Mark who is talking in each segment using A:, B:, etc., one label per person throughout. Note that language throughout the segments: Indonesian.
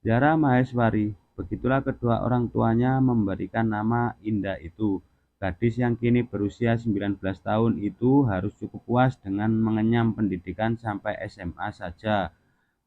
A: Zara Maheswari. Begitulah kedua orang tuanya memberikan nama Indah itu. Gadis yang kini berusia 19 tahun itu harus cukup puas dengan mengenyam pendidikan sampai SMA saja.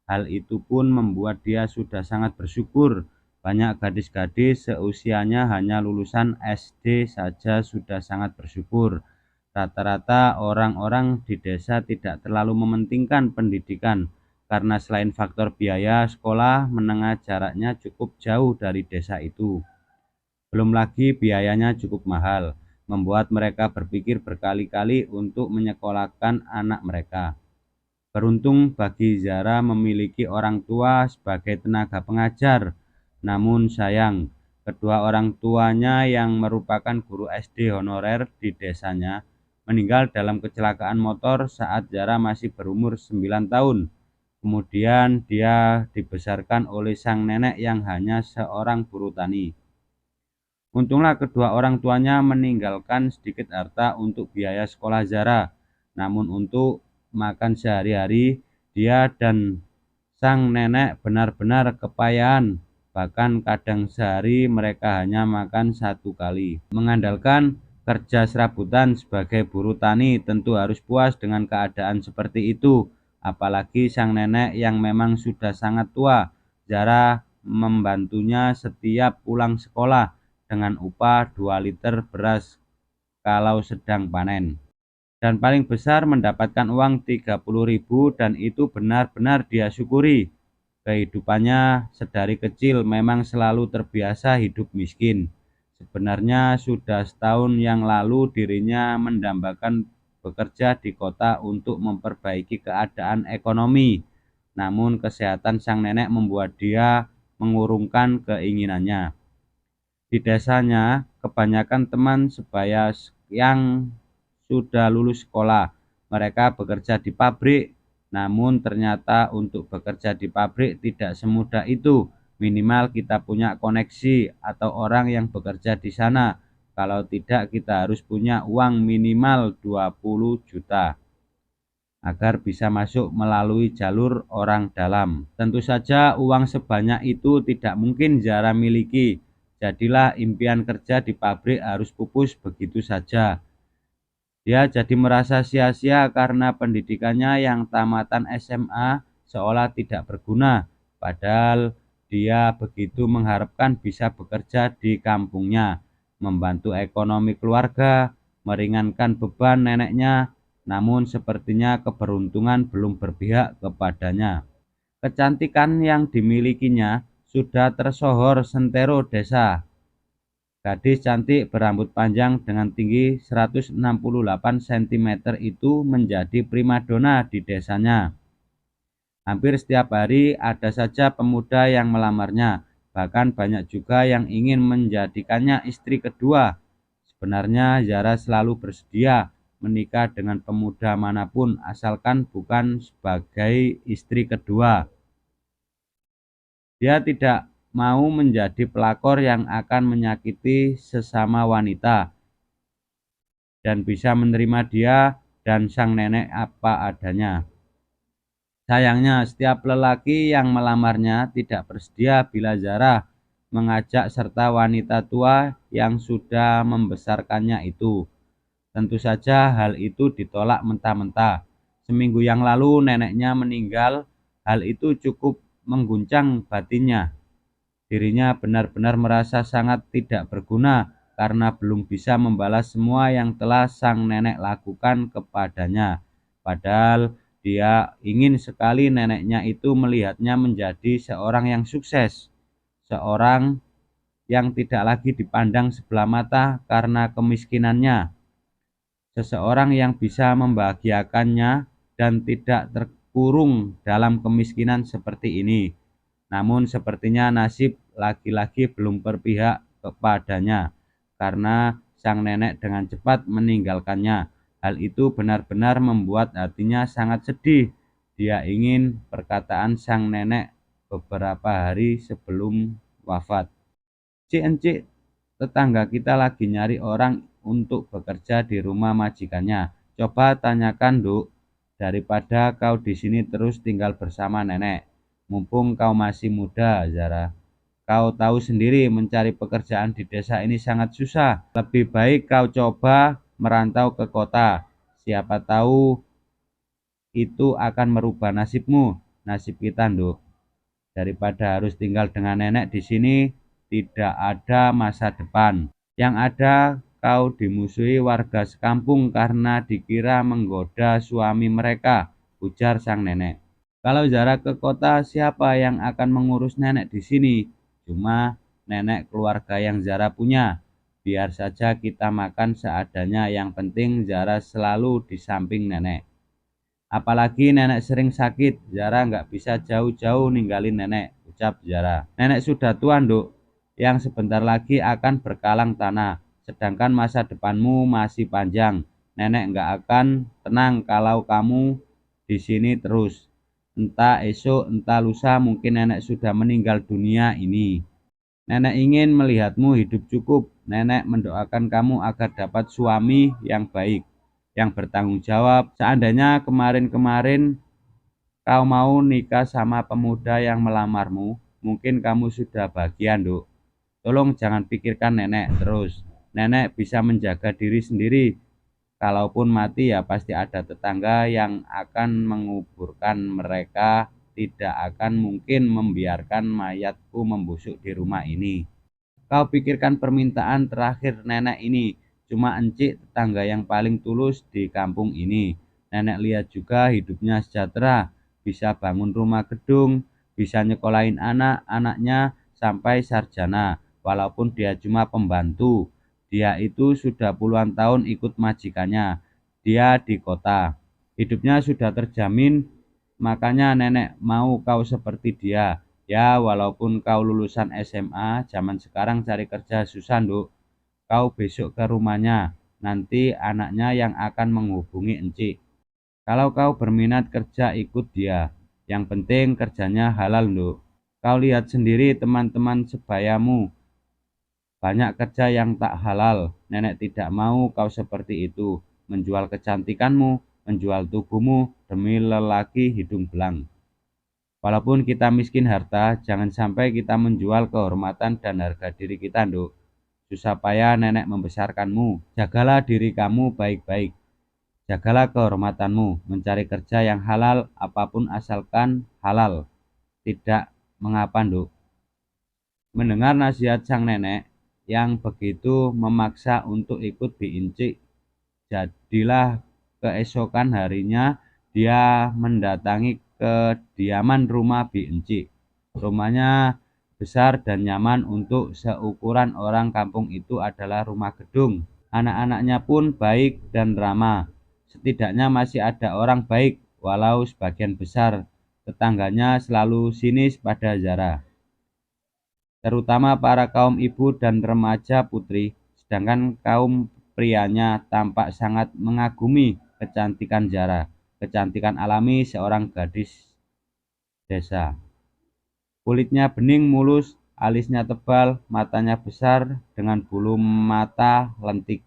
A: Hal itu pun membuat dia sudah sangat bersyukur. Banyak gadis-gadis seusianya hanya lulusan SD saja sudah sangat bersyukur. Rata-rata orang-orang di desa tidak terlalu mementingkan pendidikan, karena selain faktor biaya sekolah menengah jaraknya cukup jauh dari desa itu. Belum lagi biayanya cukup mahal, membuat mereka berpikir berkali-kali untuk menyekolahkan anak mereka. Beruntung bagi Zara memiliki orang tua sebagai tenaga pengajar, namun sayang, kedua orang tuanya yang merupakan guru SD honorer di desanya meninggal dalam kecelakaan motor saat Zara masih berumur 9 tahun. Kemudian dia dibesarkan oleh sang nenek yang hanya seorang buruh tani. Untunglah kedua orang tuanya meninggalkan sedikit harta untuk biaya sekolah Zara, namun untuk makan sehari-hari dia dan sang nenek benar-benar kepayahan. Bahkan kadang sehari mereka hanya makan satu kali. Mengandalkan kerja serabutan sebagai buruh tani tentu harus puas dengan keadaan seperti itu. Apalagi sang nenek yang memang sudah sangat tua. Zara membantunya setiap pulang sekolah dengan upah 2 liter beras kalau sedang panen. Dan paling besar mendapatkan uang 30.000, dan itu benar-benar dia syukuri. Kehidupannya sedari kecil memang selalu terbiasa hidup miskin. Sebenarnya sudah setahun yang lalu dirinya mendambakan bekerja di kota untuk memperbaiki keadaan ekonomi. Namun kesehatan sang nenek membuat dia mengurungkan keinginannya. Di desanya, kebanyakan teman sebaya yang sudah lulus sekolah, mereka bekerja di pabrik. Namun ternyata untuk bekerja di pabrik tidak semudah itu. Minimal kita punya koneksi atau orang yang bekerja di sana. Kalau tidak, kita harus punya uang minimal 20 juta agar bisa masuk melalui jalur orang dalam. Tentu saja uang sebanyak itu tidak mungkin Zara miliki. Jadilah impian kerja di pabrik harus pupus begitu saja. Dia jadi merasa sia-sia karena pendidikannya yang tamatan SMA seolah tidak berguna. Padahal dia begitu mengharapkan bisa bekerja di kampungnya, membantu ekonomi keluarga, meringankan beban neneknya. Namun sepertinya keberuntungan belum berpihak kepadanya. Kecantikan yang dimilikinya sudah tersohor sentero desa. Gadis cantik berambut panjang dengan tinggi 168 cm itu menjadi primadona di desanya. Hampir setiap hari ada saja pemuda yang melamarnya, bahkan banyak juga yang ingin menjadikannya istri kedua. Sebenarnya Zara selalu bersedia menikah dengan pemuda manapun asalkan bukan sebagai istri kedua. Dia tidak mau menjadi pelakor yang akan menyakiti sesama wanita dan bisa menerima dia dan sang nenek apa adanya. Sayangnya, setiap lelaki yang melamarnya tidak bersedia bila Zara mengajak serta wanita tua yang sudah membesarkannya itu. Tentu saja hal itu ditolak mentah-mentah. Seminggu yang lalu neneknya meninggal. Hal itu cukup mengguncang batinnya. Dirinya benar-benar merasa sangat tidak berguna karena belum bisa membalas semua yang telah sang nenek lakukan kepadanya. Padahal dia ingin sekali neneknya itu melihatnya menjadi seorang yang sukses, seorang yang tidak lagi dipandang sebelah mata karena kemiskinannya, seseorang yang bisa membahagiakannya dan tidak terkurung dalam kemiskinan seperti ini. Namun sepertinya nasib laki-laki belum berpihak kepadanya karena sang nenek dengan cepat meninggalkannya. Hal itu benar-benar membuat hatinya sangat sedih. Dia ingin perkataan sang nenek beberapa hari sebelum wafat. "Cik encik, tetangga kita lagi nyari orang untuk bekerja di rumah majikannya. Coba tanyakan, Duk, daripada kau di sini terus tinggal bersama nenek. mumpung kau masih muda, Zara. Kau tahu sendiri mencari pekerjaan di desa ini sangat susah. Lebih baik kau coba merantau ke kota. Siapa tahu itu akan merubah nasibmu, nasib kita, Nduk. Daripada harus tinggal dengan nenek di sini, tidak ada masa depan. Yang ada kau dimusuhi warga sekampung karena dikira menggoda suami mereka, ujar sang nenek. Kalau Zara ke kota, siapa yang akan mengurus nenek di sini? Cuma nenek keluarga yang Zara punya. Biar saja kita makan seadanya, yang penting Zara selalu di samping nenek. Apalagi nenek sering sakit, Zara nggak bisa jauh-jauh ninggalin nenek, ucap Zara. Nenek sudah tua, Nduk, yang sebentar lagi akan berkalang tanah. Sedangkan masa depanmu masih panjang. Nenek nggak akan tenang kalau kamu di sini terus. Entah esok, entah lusa, mungkin nenek sudah meninggal dunia ini. Nenek ingin melihatmu hidup cukup. Nenek mendoakan kamu agar dapat suami yang baik, yang bertanggung jawab. Seandainya kemarin-kemarin kau mau nikah sama pemuda yang melamarmu, mungkin kamu sudah bahagia, Nduk. Tolong jangan pikirkan nenek terus. Nenek bisa menjaga diri sendiri. Kalaupun mati ya pasti ada tetangga yang akan menguburkan mereka. Tidak akan mungkin membiarkan mayatku membusuk di rumah ini. Kau pikirkan permintaan terakhir nenek ini. Cuma encik tetangga yang paling tulus di kampung ini. Nenek lihat juga hidupnya sejahtera. Bisa bangun rumah gedung. Bisa nyekolahin anak-anaknya sampai sarjana. Walaupun dia cuma pembantu. Dia itu sudah puluhan tahun ikut majikannya. Dia di kota. Hidupnya sudah terjamin. Makanya nenek mau kau seperti dia. Ya, walaupun kau lulusan SMA, zaman sekarang cari kerja susah, Nduk. Kau besok ke rumahnya, nanti anaknya yang akan menghubungi encik. Kalau kau berminat kerja, ikut dia. Yang penting kerjanya halal, Nduk. Kau lihat sendiri teman-teman sebayamu, banyak kerja yang tak halal. Nenek tidak mau kau seperti itu, menjual kecantikanmu, menjual tubuhmu demi lelaki hidung belang. Walaupun kita miskin harta, jangan sampai kita menjual kehormatan dan harga diri kita, Nduk. Susah payah nenek membesarkanmu. Jagalah diri kamu baik-baik. Jagalah kehormatanmu. Mencari kerja yang halal, apapun asalkan halal. Tidak mengapa, Nduk. Mendengar nasihat sang nenek yang begitu memaksa untuk ikut diincik, jadilah keesokan harinya dia mendatangi kediaman rumah Bi Encik. Rumahnya besar dan nyaman untuk seukuran orang kampung itu adalah rumah gedung. Anak-anaknya pun baik dan ramah. Setidaknya masih ada orang baik, walau sebagian besar tetangganya selalu sinis pada Zara. Terutama para kaum ibu dan remaja putri, sedangkan kaum prianya tampak sangat mengagumi kecantikan Zara, kecantikan alami seorang gadis desa. Kulitnya bening mulus, alisnya tebal, matanya besar dengan bulu mata lentik.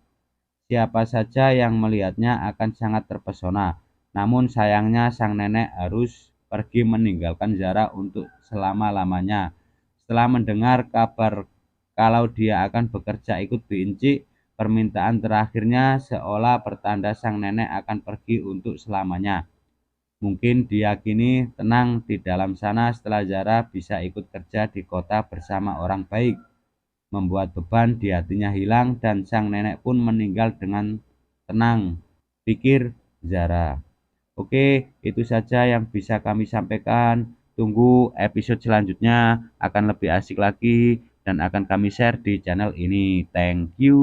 A: Siapa saja yang melihatnya akan sangat terpesona. Namun sayangnya sang nenek harus pergi meninggalkan Zara untuk selama-lamanya. Setelah mendengar kabar kalau dia akan bekerja ikut Binci, permintaan terakhirnya seolah pertanda sang nenek akan pergi untuk selamanya. Mungkin dia kini tenang di dalam sana setelah Zara bisa ikut kerja di kota bersama orang baik. Membuat beban di hatinya hilang dan sang nenek pun meninggal dengan tenang, pikir Zara. Oke, itu saja yang bisa kami sampaikan. Tunggu episode selanjutnya, akan lebih asik lagi dan akan kami share di channel ini. Thank you.